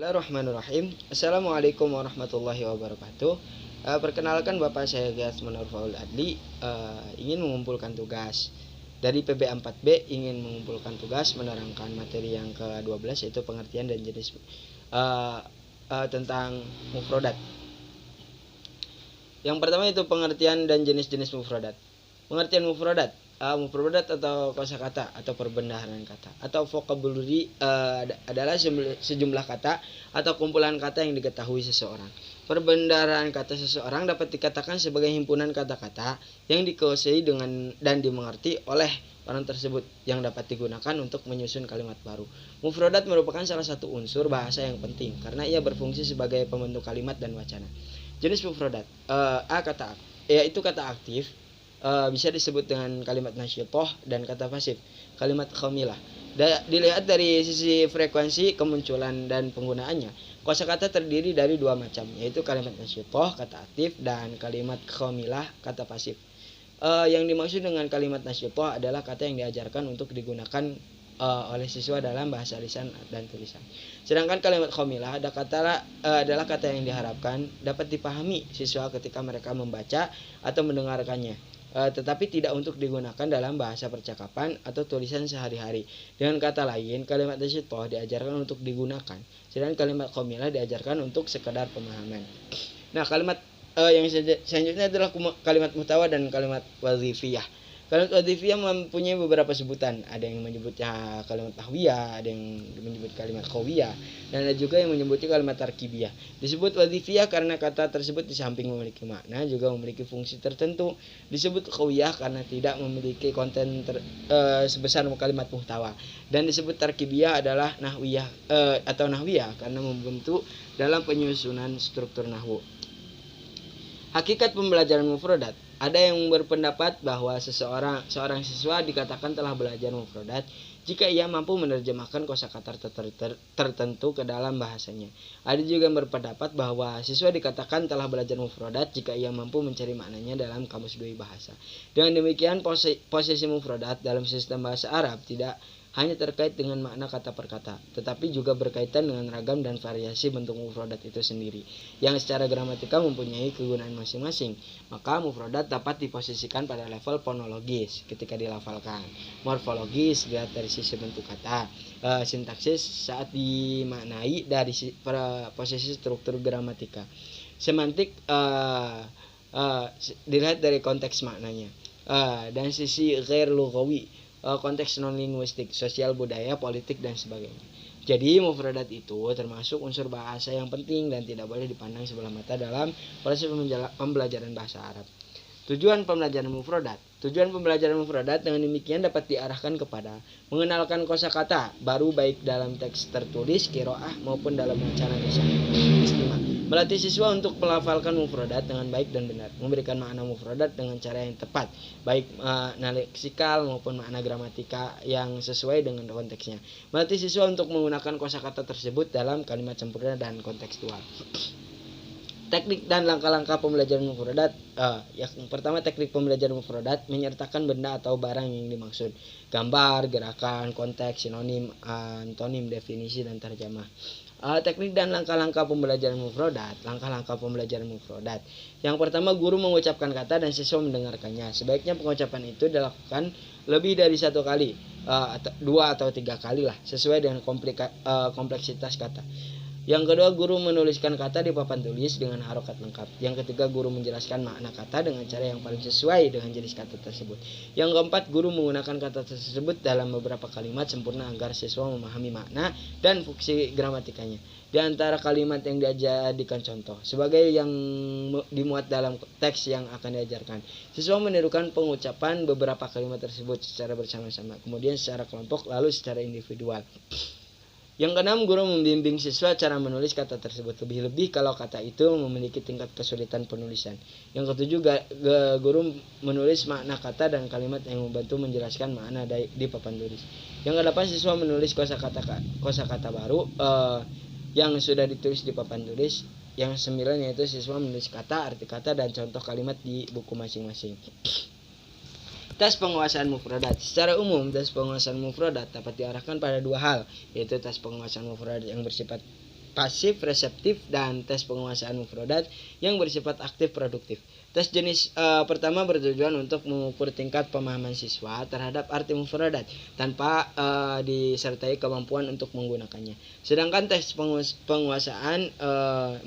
Bismillahirrahmanirrahim. Assalamualaikum warahmatullahi wabarakatuh. Perkenalkan, Bapak saya Gasman Nurfaul Adli, ingin mengumpulkan tugas dari PB4B, ingin mengumpulkan tugas menerangkan materi yang ke-12, yaitu pengertian dan jenis tentang mufrodat. Yang pertama itu pengertian dan jenis-jenis mufrodat. Pengertian mufrodat, mufrodat atau kosakata atau perbendaharaan kata atau vocabulary adalah sejumlah kata atau kumpulan kata yang diketahui seseorang. Perbendaharaan kata seseorang dapat dikatakan sebagai himpunan kata-kata yang dikuasai dengan dan dimengerti oleh orang tersebut yang dapat digunakan untuk menyusun kalimat baru. Mufrodat merupakan salah satu unsur bahasa yang penting karena ia berfungsi sebagai pembentuk kalimat dan wacana. Jenis mufrodat, yaitu kata aktif, bisa disebut dengan kalimat nasyitoh dan kata pasif, kalimat khamilah. Dilihat dari sisi frekuensi kemunculan dan penggunaannya, kosakata terdiri dari dua macam, yaitu kalimat nasyitoh kata aktif dan kalimat khamilah kata pasif. Yang dimaksud dengan kalimat nasyitoh adalah kata yang diajarkan untuk digunakan oleh siswa dalam bahasa lisan dan tulisan. Sedangkan kalimat khamilah adalah kata yang diharapkan dapat dipahami siswa ketika mereka membaca atau mendengarkannya, tetapi tidak untuk digunakan dalam bahasa percakapan atau tulisan sehari-hari. Dengan kata lain, kalimat nasyitoh diajarkan untuk digunakan, sedangkan kalimat khamilah diajarkan untuk sekedar pemahaman. Nah, kalimat yang selanjutnya adalah kalimat muhtawa dan kalimat wazifiyah. Kalimat wazifiyah mempunyai beberapa sebutan. Ada yang menyebutnya kalimat tahwiyah, ada yang menyebut kalimat qawiyah, dan ada juga yang menyebutnya kalimat tarkibiyah. Disebut wazifiyah karena kata tersebut di samping memiliki makna juga memiliki fungsi tertentu. Disebut qawiyah karena tidak memiliki konten sebesar kalimat muhtawa. Dan disebut tarkibiyah adalah nahwiyah karena membentuk dalam penyusunan struktur nahwu. Hakikat pembelajaran mufrodat. Ada yang berpendapat bahwa seorang siswa dikatakan telah belajar mufrodat jika ia mampu menerjemahkan kosakata tertentu ke dalam bahasanya. Ada juga yang berpendapat bahwa siswa dikatakan telah belajar mufrodat jika ia mampu mencari maknanya dalam kamus doi bahasa. Dengan demikian, posisi mufrodat dalam sistem bahasa Arab tidak hanya terkait dengan makna kata per kata, tetapi juga berkaitan dengan ragam dan variasi bentuk mufrodat itu sendiri, yang secara gramatikal mempunyai kegunaan masing-masing. Maka mufrodat dapat diposisikan pada level fonologis ketika dilafalkan, morfologis dilihat dari sisi bentuk kata, sintaksis saat dimaknai dari posisi struktur gramatika, semantik dilihat dari konteks maknanya, dan sisi ghair lughawi, konteks non-linguistik, sosial, budaya, politik, dan sebagainya. Jadi mufrodat itu termasuk unsur bahasa yang penting dan tidak boleh dipandang sebelah mata dalam proses pembelajaran bahasa Arab. Tujuan pembelajaran mufrodat dengan demikian dapat diarahkan kepada mengenalkan kosakata baru baik dalam teks tertulis, qiraah maupun dalam wacana lisan, istimak. Melatih siswa untuk melafalkan mufrodat dengan baik dan benar, memberikan makna mufrodat dengan cara yang tepat, baik makna leksikal maupun makna gramatika yang sesuai dengan konteksnya. Melatih siswa untuk menggunakan kosakata tersebut dalam kalimat sempurna dan kontekstual. Teknik dan langkah-langkah pembelajaran mufrodat. Yang pertama, teknik pembelajaran mufrodat menyertakan benda atau barang yang dimaksud, gambar, gerakan, konteks, sinonim, antonim, definisi, dan terjemah. Teknik dan langkah-langkah pembelajaran mufrodat. Langkah-langkah pembelajaran mufrodat. Yang pertama, guru mengucapkan kata dan siswa mendengarkannya. Sebaiknya pengucapan itu dilakukan lebih dari satu kali, 2 atau 3 kali lah, sesuai dengan kompleksitas kata. Yang kedua, guru menuliskan kata di papan tulis dengan harokat lengkap. Yang ketiga, guru menjelaskan makna kata dengan cara yang paling sesuai dengan jenis kata tersebut. Yang keempat, guru menggunakan kata tersebut dalam beberapa kalimat sempurna agar siswa memahami makna dan fungsi gramatikanya. Di antara kalimat yang dijadikan contoh sebagai yang dimuat dalam teks yang akan diajarkan, siswa menirukan pengucapan beberapa kalimat tersebut secara bersama-sama, kemudian secara kelompok, lalu secara individual. Yang keenam, guru membimbing siswa cara menulis kata tersebut, lebih-lebih kalau kata itu memiliki tingkat kesulitan penulisan. Yang ketujuh, guru menulis makna kata dan kalimat yang membantu menjelaskan makna di papan tulis. Yang kedelapan, siswa menulis kosakata baru yang sudah ditulis di papan tulis. Yang sembilan, yaitu siswa menulis kata, arti kata, dan contoh kalimat di buku masing-masing. Tes penguasaan mufradat. Secara umum, tes penguasaan mufradat dapat diarahkan pada dua hal, yaitu tes penguasaan mufradat yang bersifat pasif, reseptif, dan tes penguasaan mufradat yang bersifat aktif produktif. Tes jenis pertama bertujuan untuk mengukur tingkat pemahaman siswa terhadap arti mufradat tanpa disertai kemampuan untuk menggunakannya. Sedangkan tes penguasaan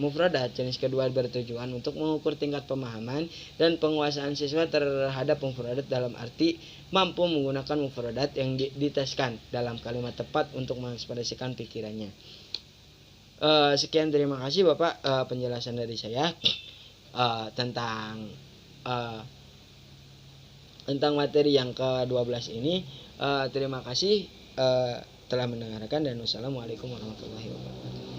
mufradat jenis kedua bertujuan untuk mengukur tingkat pemahaman dan penguasaan siswa terhadap mufradat dalam arti mampu menggunakan mufradat yang diteskan dalam kalimat tepat untuk mengekspresikan pikirannya. Sekian, terima kasih Bapak penjelasan dari saya tentang materi yang ke-12 ini. Terima kasih telah mendengarkan dan wassalamualaikum warahmatullahi wabarakatuh.